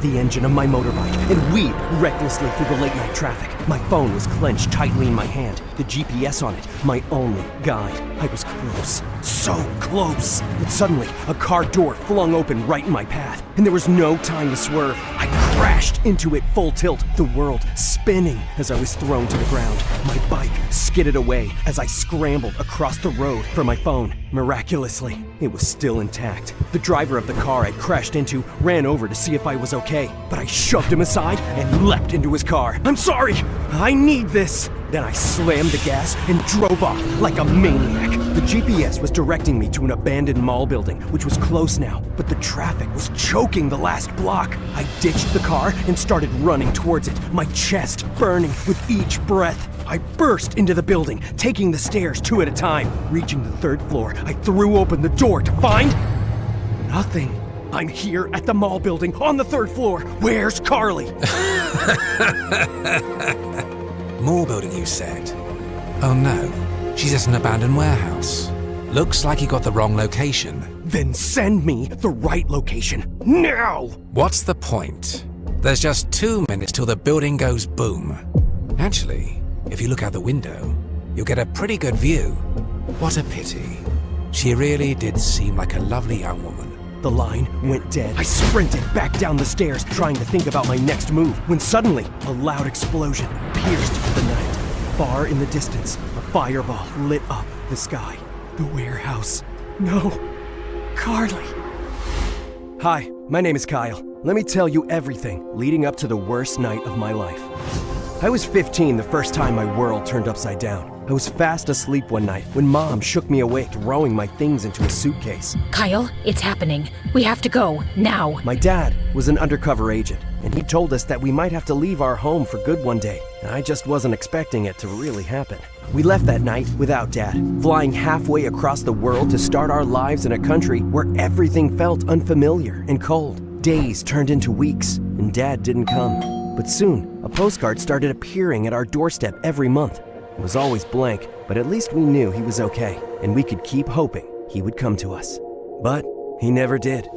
the engine of my motorbike and weaved recklessly through the late-night traffic. My phone was clenched tightly in my hand, the GPS on it, my only guide. I was close, so close. But suddenly, a car door flung open right in my path, and there was no time to swerve. I crashed into it full tilt, the world spinning as I was thrown to the ground. My bike skidded away as I scrambled across the road for my phone. Miraculously, it was still intact. The driver of the car I'd crashed into ran over to see if I was okay, but I shoved him aside and leapt into his car. "I'm sorry! I need this!" Then I slammed the gas and drove off like a maniac. The GPS was directing me to an abandoned mall building, which was close now, but the traffic was choking the last block. I ditched the car and started running towards it, my chest burning with each breath. I burst into the building, taking the stairs 2 at a time. Reaching the 3rd floor, I threw open the door to find nothing. I'm here at the mall building on the 3rd floor. Where's Carly? Mall building, you said? Oh no, she's at an abandoned warehouse. Looks like you got the wrong location. Then send me the right location, now! What's the point? There's just 2 minutes till the building goes boom. Actually, if you look out the window, you'll get a pretty good view. What a pity. She really did seem like a lovely young woman. The line went dead. I sprinted back down the stairs, trying to think about my next move, when suddenly a loud explosion pierced the night. Far in the distance, a fireball lit up the sky. The warehouse. No. Carly. Hi, my name is Kyle. Let me tell you everything leading up to the worst night of my life. I was 15 the first time my world turned upside down. I was fast asleep one night when Mom shook me awake, throwing my things into a suitcase. Kyle, it's happening. We have to go, now. My dad was an undercover agent, and he told us that we might have to leave our home for good one day, and I just wasn't expecting it to really happen. We left that night without Dad, flying halfway across the world to start our lives in a country where everything felt unfamiliar and cold. Days turned into weeks, and Dad didn't come. But soon, a postcard started appearing at our doorstep every month. It was always blank, but at least we knew he was okay, and we could keep hoping he would come to us. But he never did.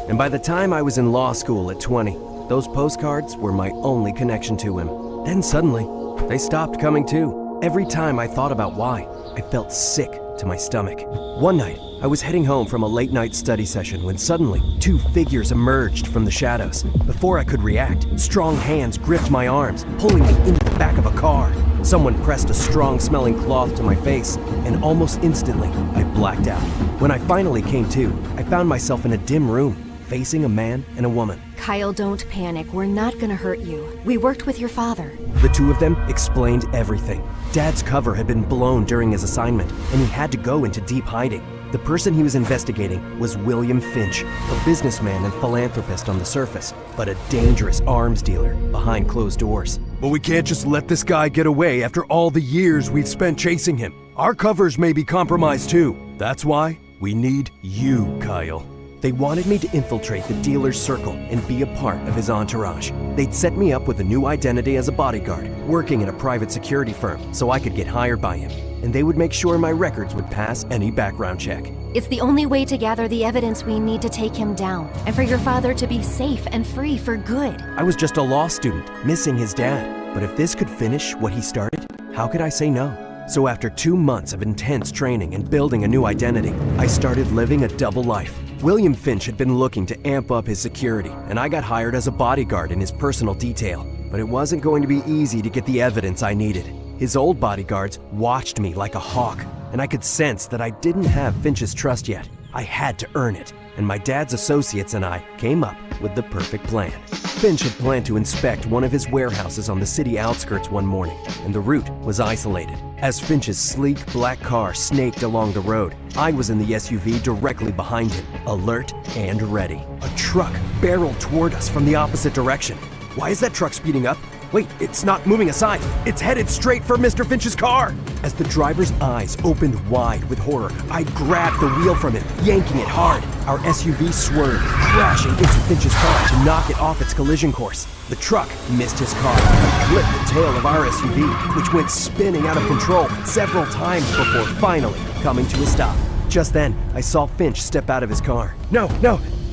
And by the time I was in law school at 20, those postcards were my only connection to him. Then suddenly, they stopped coming too. Every time I thought about why, I felt sick to my stomach. One night, I was heading home from a late-night study session when suddenly 2 figures emerged from the shadows. Before I could react, strong hands gripped my arms, pulling me into the back of a car. Someone pressed a strong-smelling cloth to my face, and almost instantly, I blacked out. When I finally came to, I found myself in a dim room, facing a man and a woman. Kyle, don't panic. We're not gonna hurt you. We worked with your father. The 2 of them explained everything. Dad's cover had been blown during his assignment, and he had to go into deep hiding. The person he was investigating was William Finch, a businessman and philanthropist on the surface, but a dangerous arms dealer behind closed doors. But we can't just let this guy get away after all the years we've spent chasing him. Our covers may be compromised too. That's why we need you, Kyle. They wanted me to infiltrate the dealer's circle and be a part of his entourage. They'd set me up with a new identity as a bodyguard, working in a private security firm so I could get hired by him. And they would make sure my records would pass any background check. It's the only way to gather the evidence we need to take him down, and for your father to be safe and free for good. I was just a law student, missing his dad. But if this could finish what he started, how could I say no? So after 2 months of intense training and building a new identity, I started living a double life. William Finch had been looking to amp up his security, and I got hired as a bodyguard in his personal detail. But it wasn't going to be easy to get the evidence I needed. His old bodyguards watched me like a hawk, and I could sense that I didn't have Finch's trust yet. I had to earn it, and my dad's associates and I came up with the perfect plan. Finch had planned to inspect one of his warehouses on the city outskirts one morning, and the route was isolated. As Finch's sleek black car snaked along the road, I was in the SUV directly behind him, alert and ready. A truck barreled toward us from the opposite direction. Why is that truck speeding up? Wait, it's not moving aside. It's headed straight for Mr. Finch's car. As the driver's eyes opened wide with horror, I grabbed the wheel from him, yanking it hard. Our SUV swerved, crashing into Finch's car to knock it off its collision course. The truck missed his car and clipped the tail of our SUV, which went spinning out of control several times before finally coming to a stop. Just then, I saw Finch step out of his car. No,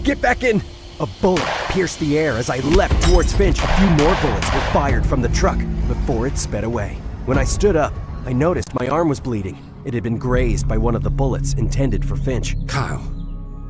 get back in! A bullet pierced the air as I leapt towards Finch. A few more bullets were fired from the truck before it sped away. When I stood up, I noticed my arm was bleeding. It had been grazed by one of the bullets intended for Finch. Kyle,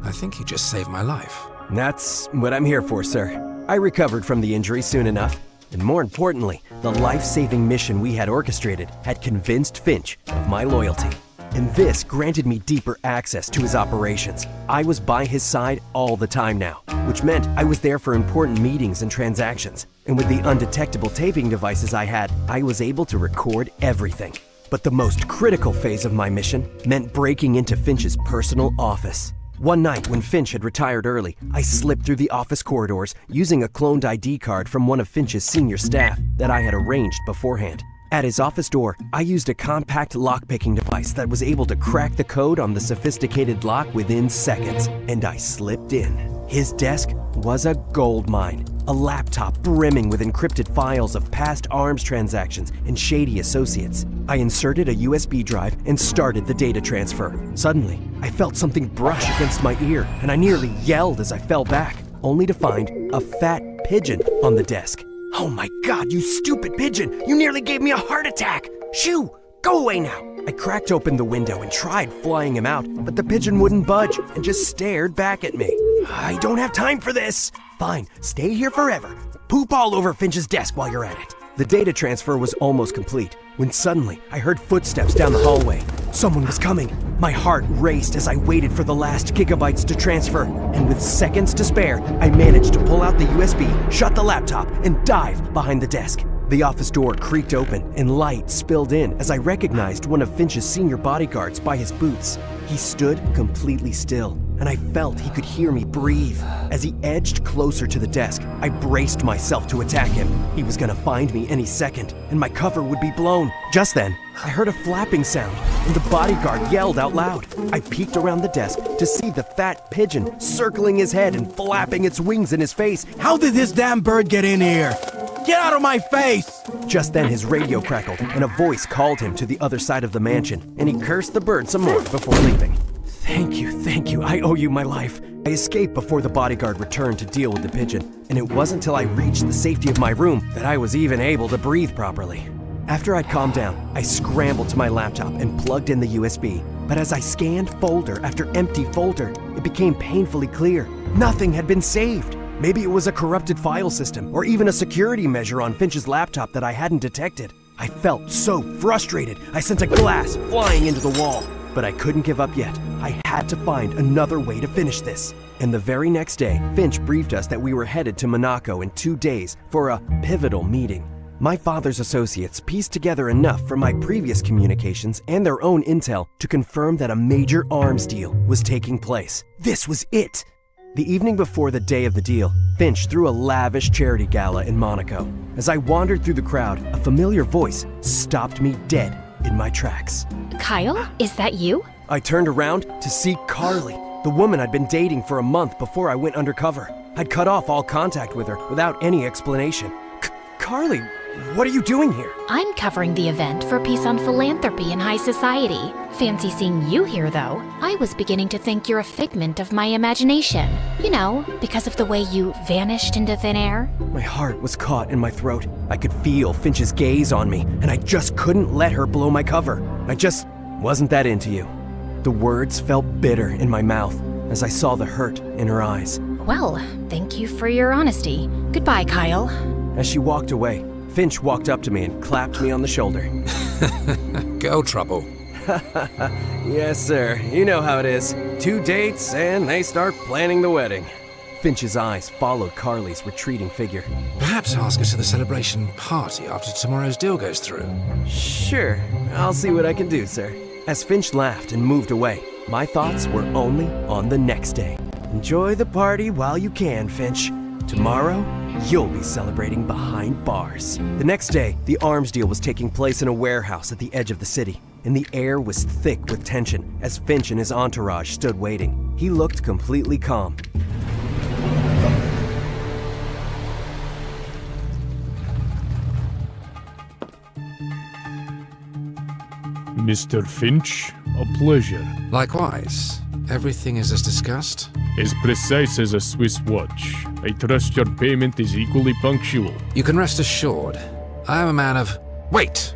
I think you just saved my life. That's what I'm here for, sir. I recovered from the injury soon enough. And more importantly, the life-saving mission we had orchestrated had convinced Finch of my loyalty. And this granted me deeper access to his operations. I was by his side all the time now, which meant I was there for important meetings and transactions. And with the undetectable taping devices I had, I was able to record everything. But the most critical phase of my mission meant breaking into Finch's personal office. One night when Finch had retired early, I slipped through the office corridors using a cloned ID card from one of Finch's senior staff that I had arranged beforehand. At his office door, I used a compact lock-picking device that was able to crack the code on the sophisticated lock within seconds, and I slipped in. His desk was a gold mine, a laptop brimming with encrypted files of past arms transactions and shady associates. I inserted a USB drive and started the data transfer. Suddenly, I felt something brush against my ear, and I nearly yelled as I fell back, only to find a fat pigeon on the desk. Oh my God, you stupid pigeon! You nearly gave me a heart attack! Shoo! Go away now! I cracked open the window and tried flying him out, but the pigeon wouldn't budge and just stared back at me. I don't have time for this! Fine, stay here forever. Poop all over Finch's desk while you're at it. The data transfer was almost complete when suddenly I heard footsteps down the hallway. Someone was coming. My heart raced as I waited for the last gigabytes to transfer, and with seconds to spare, I managed to pull out the USB, shut the laptop, and dive behind the desk. The office door creaked open and light spilled in as I recognized one of Finch's senior bodyguards by his boots. He stood completely still, and I felt he could hear me breathe. As he edged closer to the desk, I braced myself to attack him. He was gonna find me any second, and my cover would be blown. Just then, I heard a flapping sound, and the bodyguard yelled out loud. I peeked around the desk to see the fat pigeon circling his head and flapping its wings in his face. How did this damn bird get in here? Get out of my face! Just then his radio crackled, and a voice called him to the other side of the mansion, and he cursed the bird some more before leaving. Thank you, I owe you my life. I escaped before the bodyguard returned to deal with the pigeon, and it wasn't until I reached the safety of my room that I was even able to breathe properly. After I'd calmed down, I scrambled to my laptop and plugged in the USB. But as I scanned folder after empty folder, it became painfully clear. Nothing had been saved. Maybe it was a corrupted file system, or even a security measure on Finch's laptop that I hadn't detected. I felt so frustrated, I sent a glass flying into the wall. But I couldn't give up yet. I had to find another way to finish this. And the very next day, Finch briefed us that we were headed to Monaco in 2 days for a pivotal meeting. My father's associates pieced together enough from my previous communications and their own intel to confirm that a major arms deal was taking place. This was it! The evening before the day of the deal, Finch threw a lavish charity gala in Monaco. As I wandered through the crowd, a familiar voice stopped me dead in my tracks. Kyle, is that you? I turned around to see Carly, the woman I'd been dating for a month before I went undercover. I'd cut off all contact with her without any explanation. Carly, what are you doing here? I'm covering the event for Peace on Philanthropy in High Society. Fancy seeing you here, though. I was beginning to think you're a figment of my imagination. You know, because of the way you vanished into thin air. My heart was caught in my throat. I could feel Finch's gaze on me, and I just couldn't let her blow my cover. I just wasn't that into you. The words felt bitter in my mouth as I saw the hurt in her eyes. Well, thank you for your honesty. Goodbye, Kyle. As she walked away, Finch walked up to me and clapped me on the shoulder. Girl trouble. Yes, sir. You know how it is. 2 dates and they start planning the wedding. Finch's eyes followed Carly's retreating figure. Perhaps ask her to the celebration party after tomorrow's deal goes through. Sure. I'll see what I can do, sir. As Finch laughed and moved away, my thoughts were only on the next day. Enjoy the party while you can, Finch. Tomorrow, you'll be celebrating behind bars. The next day, the arms deal was taking place in a warehouse at the edge of the city, and the air was thick with tension as Finch and his entourage stood waiting. He looked completely calm. Mr. Finch, a pleasure. Likewise. Everything is as discussed? As precise as a Swiss watch. I trust your payment is equally punctual. You can rest assured. I am a man of... Wait!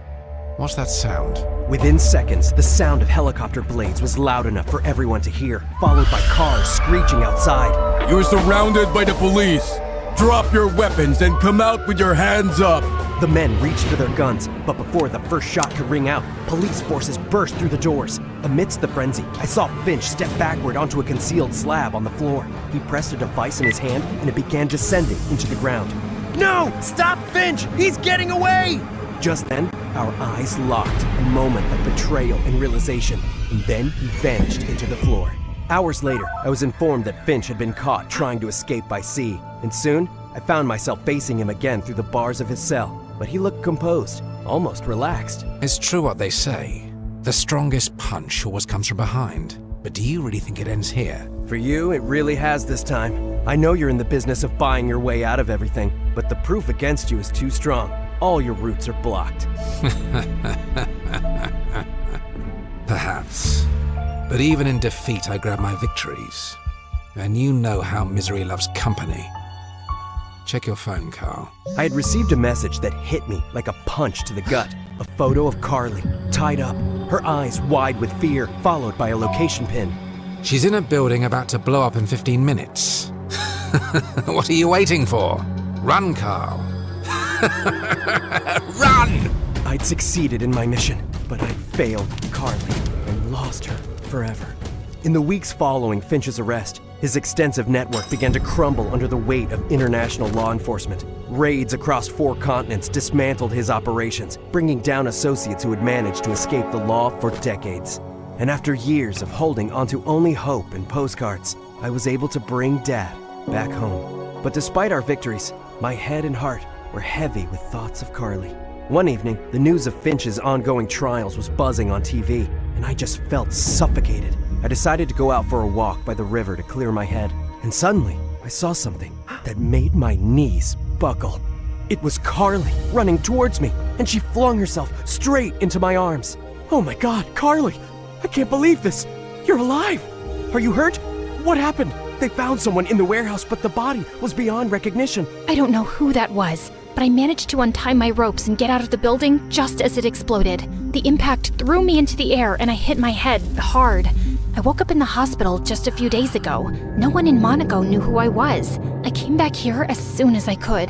What's that sound? Within seconds, the sound of helicopter blades was loud enough for everyone to hear, followed by cars screeching outside. You're surrounded by the police. Drop your weapons and come out with your hands up. The men reached for their guns, but before the first shot could ring out, police forces burst through the doors. Amidst the frenzy, I saw Finch step backward onto a concealed slab on the floor. He pressed a device in his hand, and it began descending into the ground. No! Stop Finch! He's getting away! Just then, our eyes locked, a moment of betrayal and realization, and then he vanished into the floor. Hours later, I was informed that Finch had been caught trying to escape by sea, and soon, I found myself facing him again through the bars of his cell. But he looked composed, almost relaxed. It's true what they say. The strongest punch always comes from behind. But do you really think it ends here? For you, it really has this time. I know you're in the business of buying your way out of everything, but the proof against you is too strong. All your routes are blocked. Perhaps. But even in defeat, I grab my victories. And you know how misery loves company. Check your phone, Carl. I had received a message that hit me like a punch to the gut. A photo of Carly, tied up, her eyes wide with fear, followed by a location pin. She's in a building about to blow up in 15 minutes. What are you waiting for? Run, Carl. Run! I'd succeeded in my mission, but I'd failed Carly and lost her forever. In the weeks following Finch's arrest, his extensive network began to crumble under the weight of international law enforcement. Raids across 4 continents dismantled his operations, bringing down associates who had managed to escape the law for decades. And after years of holding onto only hope and postcards, I was able to bring Dad back home. But despite our victories, my head and heart were heavy with thoughts of Carly. One evening, the news of Finch's ongoing trials was buzzing on TV, and I just felt suffocated. I decided to go out for a walk by the river to clear my head, and suddenly I saw something that made my knees buckle. It was Carly running towards me, and she flung herself straight into my arms. Oh my God, Carly! I can't believe this! You're alive! Are you hurt? What happened? They found someone in the warehouse, but the body was beyond recognition. I don't know who that was, but I managed to untie my ropes and get out of the building just as it exploded. The impact threw me into the air and I hit my head hard. I woke up in the hospital just a few days ago. No one in Monaco knew who I was. I came back here as soon as I could.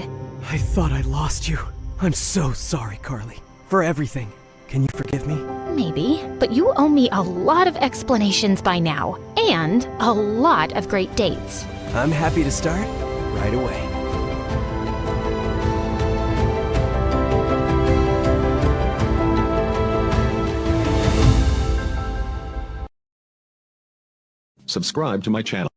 I thought I lost you. I'm so sorry, Carly, for everything. Can you forgive me? Maybe, but you owe me a lot of explanations by now, and a lot of great dates. I'm happy to start right away. Subscribe to my channel.